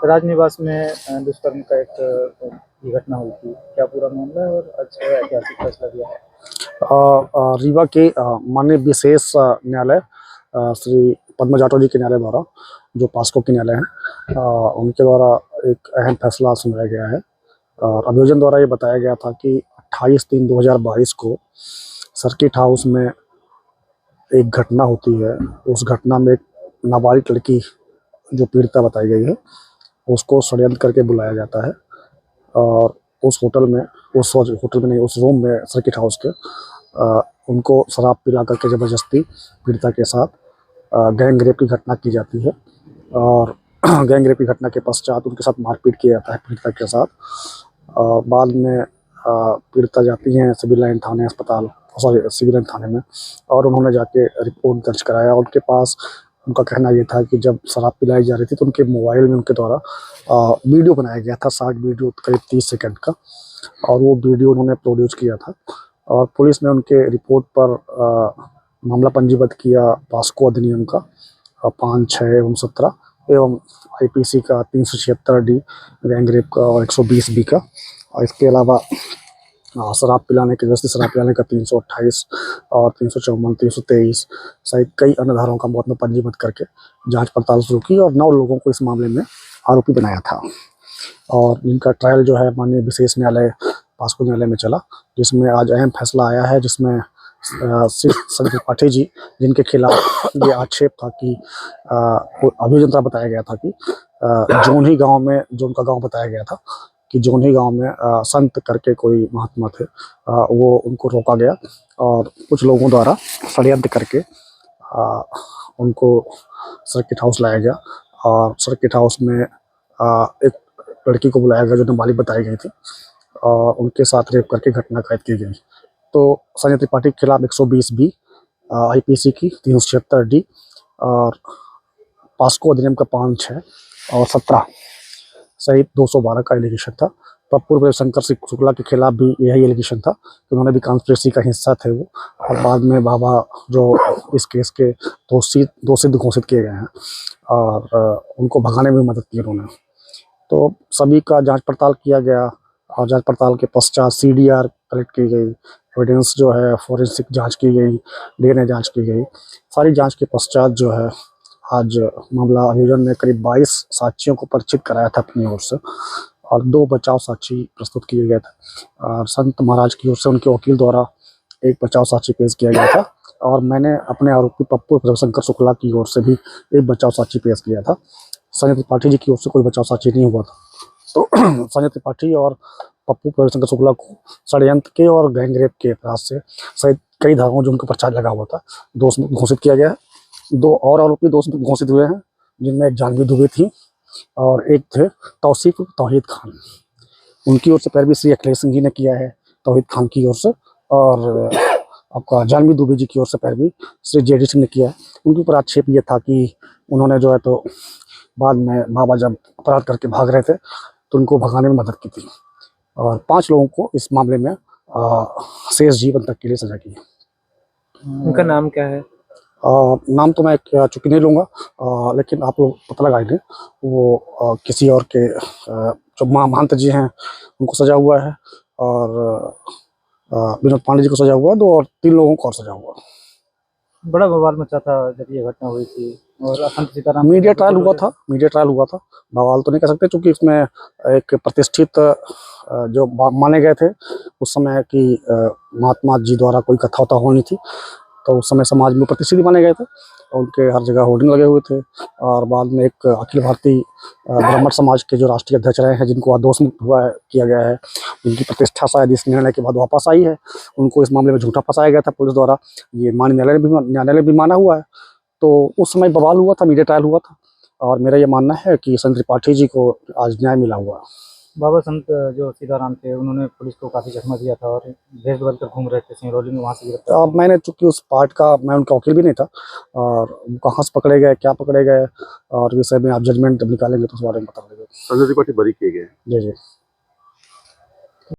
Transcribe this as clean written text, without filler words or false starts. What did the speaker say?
राजनिवास में दुष्कर्म का एक ये घटना हुई थी, क्या पूरा मामला है और आज ऐतिहासिक फैसला दिया है? रीवा के माननीय विशेष न्यायालय श्री पद्म जाटव जी के न्यायालय द्वारा, जो पॉस्को के न्यायालय हैं, उनके द्वारा एक अहम फैसला सुनाया गया है। और अभियोजन द्वारा ये बताया गया था कि 28/3/2022 को सर्किट हाउस में एक घटना होती है। उस घटना में एक नाबालिग लड़की जो पीड़िता बताई गई है, उसको षड्यंत्र करके बुलाया जाता है और उस होटल में, उस होटल में नहीं, उस रूम में सर्किट हाउस के उनको शराब पिला करके ज़बरदस्ती पीड़िता के साथ गैंग रेप की घटना की जाती है। और गैंग रेप की घटना के पश्चात उनके साथ मारपीट किया जाता है पीड़िता के साथ। बाद में पीड़िता जाती हैं सिविल लाइन थाने अस्पताल, सॉरी सिविल लाइन थाने में, और उन्होंने जाके रिपोर्ट दर्ज कराया। उनके पास, उनका कहना ये था कि जब शराब पिलाई जा रही थी तो उनके मोबाइल में उनके द्वारा वीडियो बनाया गया था, शॉर्ट वीडियो करीब 30 सेकंड का, और वो वीडियो उन्होंने प्रोड्यूस किया था। और पुलिस ने उनके रिपोर्ट पर मामला पंजीबद्ध किया पॉस्को अधिनियम का 5/6/17 एवं आईपीसी का 376D गैंग रेप का और 120B का। और इसके अलावा शराब पिलाने के, जैसे शराब पिलाने का 328 और 354, 323 सहित कई अन्य धाराओं का मुकदमा पंजीबद्ध करके जांच पड़ताल शुरू की और 9 लोगों को इस मामले में आरोपी बनाया था। और इनका ट्रायल जो है माननीय विशेष न्यायालय पॉस्को न्यायालय में चला, जिसमें आज अहम फैसला आया है, जिसमें संजय त्रिपाठी जी, जिनके खिलाफ ये आक्षेप था कि अभियोजन बताया गया था कि जोन्ही गांव में, जो उनका गांव बताया गया था कि जोन्ही गांव में संत करके कोई महात्मा थे, वो उनको रोका गया और कुछ लोगों द्वारा षड्यंत्र करके उनको सर्किट हाउस लाया गया। और सर्किट हाउस में एक लड़की को बुलाया गया जो नाबालिग बताई गई थी, और उनके साथ रेप करके घटना कैद की गई। तो संजय त्रिपाठी के खिलाफ 120B आईपीसी की 376D और पॉस्को अधिनियम का 5/6/17 सहित 212 का एलिगेशन था। पप्पू शंकर शुक्ला के खिलाफ भी यही एलिगेशन था कि उन्होंने भी कॉन्स्पिरेसी का हिस्सा थे वो, और बाद में बाबा जो इस केस के दोषी घोषित किए गए हैं, और उनको भगाने में मदद की उन्होंने। तो सभी का जांच पड़ताल किया गया और जांच पड़ताल के पश्चात सीडीआर कलेक्ट की गई, एविडेंस जो है फोरेंसिक जांच की गई, डीएनए जांच की गई। सारी जांच के पश्चात जो है आज मामला अभियोजन ने करीब 22 साक्षियों को परिचित कराया था अपनी ओर से, और 2 बचाव साक्षी प्रस्तुत किए गए थे। और संत महाराज की ओर से उनके वकील द्वारा एक बचाव साक्षी पेश किया गया था, और मैंने अपने आरोपी पप्पू रविशंकर शुक्ला की ओर से भी एक बचाव साक्षी पेश किया था। संजय त्रिपाठी जी की ओर से कोई बचाव साक्षी नहीं हुआ था। तो संजय त्रिपाठी और पप्पू रविशंकर शुक्ला को षड्यंत्र के और गैंग रेप के अपराध से सहित कई धाराओं जो उनके ऊपर चार्ज लगा हुआ था, दोष घोषित किया गया है। 2 और आरोपी दोष घोषित हुए हैं, जिनमें एक जानवी दुबे थी और एक थे तौसीफ तौहीद खान। उनकी ओर से पैरवी श्री अखिलेश सिंह जी ने किया है तौहीद खान की ओर से, और आपका जानवी दुबे जी की ओर से पैरवी श्री जेडी सिंह ने किया है। उनके ऊपर आक्षेप ये था कि उन्होंने जो है तो बाद में बाबा जब अपराध करके भाग रहे थे तो उनको भगाने में मदद की थी। और 5 लोगों को इस मामले में शेष जीवन तक के लिए सजा की है। उनका नाम क्या है? नाम तो मैं चूंकि नहीं लूँगा, लेकिन आप लोग पता लगा लें। वो किसी और के जो महंत जी हैं उनको सजा हुआ है, और विनोद पांडे जी को सजा हुआ है, 2 और 3 लोगों को और सजा हुआ है। बड़ा बवाल मचा था जब ये घटना हुई थी, और संत सीताराम मीडिया ट्रायल हुआ था, बवाल तो नहीं कह सकते, क्योंकि इसमें एक प्रतिष्ठित जो माने गए थे उस समय की महात्मा जी द्वारा कोई कथा वथा होनी थी, तो उस समय समाज में प्रतिष्ठित माने गए थे, उनके हर जगह होर्डिंग लगे हुए थे। और बाद में एक अखिल भारतीय ब्राह्मण समाज के जो राष्ट्रीय अध्यक्ष रहे हैं, जिनको दोष मुक्त हुआ है, किया गया है, उनकी प्रतिष्ठा शायद इस निर्णय के बाद वापस आई है। उनको इस मामले में झूठा फंसाया गया था पुलिस द्वारा, ये माननीय न्यायालय ने भी माना हुआ है। तो उस समय बवाल हुआ था, मीडिया ट्रायल हुआ था, और मेरा ये मानना है कि संत त्रिपाठी जी को आज न्याय मिला हुआ है। बाबा संत जो सीताराम थे, उन्होंने पुलिस को काफी चकमा दिया था और भेष बदल कर घूम रहे थे सिंगरौली में, वहाँ से गिरफ्तार। अब मैंने चूंकि उस पार्ट का, मैं उनका वकील भी नहीं था, और कहाँ से पकड़े गए, क्या पकड़े गए, और विषय में आप जजमेंट निकालेंगे तो उस बारे में बता देंगे। संजय त्रिपाठी बरी किए गए। जी जी।